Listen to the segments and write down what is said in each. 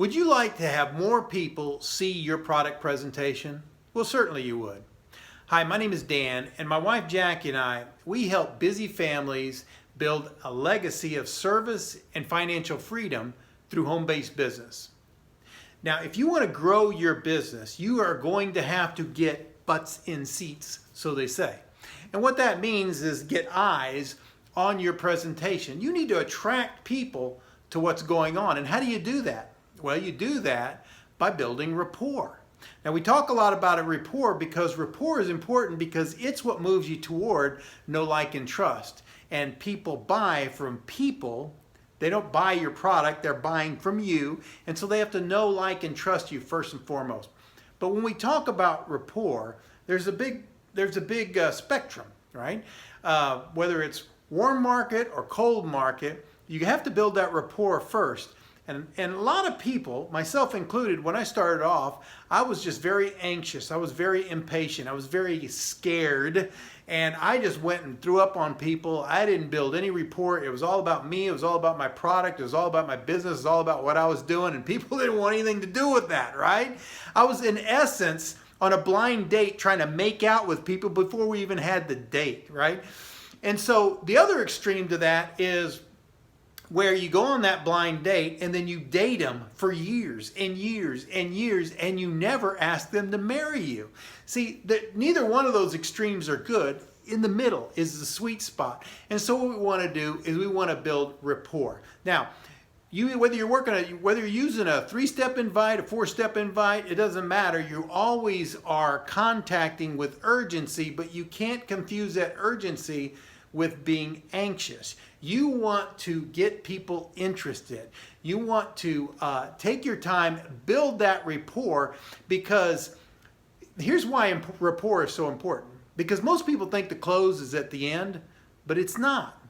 Would you like to have more people see your product presentation? Well, certainly you would. Hi, my name is Dan, and my wife Jackie and I, we help busy families build a legacy of service and financial freedom through home-based business. Now, if you want to grow your business, you are going to have to get butts in seats, so they say. And what that means is get eyes on your presentation. You need to attract people to what's going on. And how do you do that? Well, you do that by building rapport. Now, we talk a lot about a rapport because rapport is important because it's what moves you toward know, like, and trust. And people buy from people. They don't buy your product, they're buying from you. And so they have to know, like, and trust you first and foremost. But when we talk about rapport, there's a big spectrum, right? Whether it's warm market or cold market, you have to build that rapport first. And a lot of people, myself included, when I started off, I was just very anxious. I was very impatient. I was very scared. And I just went and threw up on people. I didn't build any rapport. It was all about me. It was all about my product. It was all about my business. It was all about what I was doing. And people didn't want anything to do with that, right? I was, in essence, on a blind date trying to make out with people before we even had the date, right? And so the other extreme to that is where you go on that blind date and then you date them for years and years and years and you never ask them to marry you. See, neither one of those extremes are good. In the middle is the sweet spot. And so what we want to do is we want to build rapport. Now, whether you're using a 3-step invite, a 4-step invite, it doesn't matter. You always are contacting with urgency, but you can't confuse that urgency with being anxious. You want to get people interested. You want to take your time, build that rapport, because here's why rapport is so important. Because most people think the close is at the end, but it's not.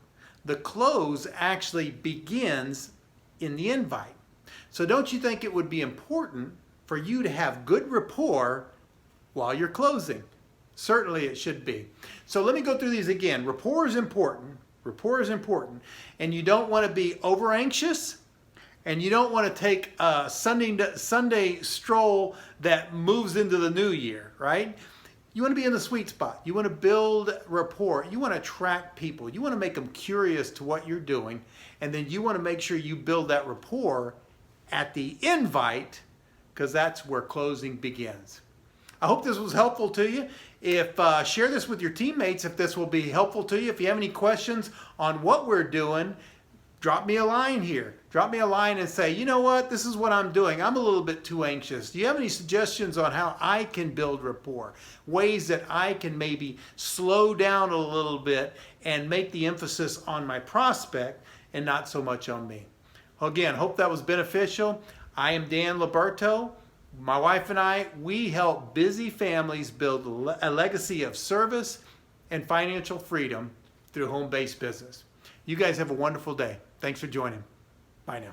The close actually begins in the invite. So don't you think it would be important for you to have good rapport while you're closing? Certainly it should be. So let me go through these again. Rapport is important. Rapport is important. And you don't want to be over anxious, and you don't want to take a Sunday stroll that moves into the new year, right? You want to be in the sweet spot. You want to build rapport. You want to attract people. You want to make them curious to what you're doing. And then you want to make sure you build that rapport at the invite, because that's where closing begins. I hope this was helpful to you. Share this with your teammates if this will be helpful to you. If you have any questions on what we're doing, drop me a line here. Drop me a line and say, you know what, this is what I'm doing. I'm a little bit too anxious. Do you have any suggestions on how I can build rapport? Ways that I can maybe slow down a little bit and make the emphasis on my prospect and not so much on me. Again, hope that was beneficial. I am Dan Liberto. My wife and I, we help busy families build a legacy of service and financial freedom through home-based business. You guys have a wonderful day. Thanks for joining. Bye now.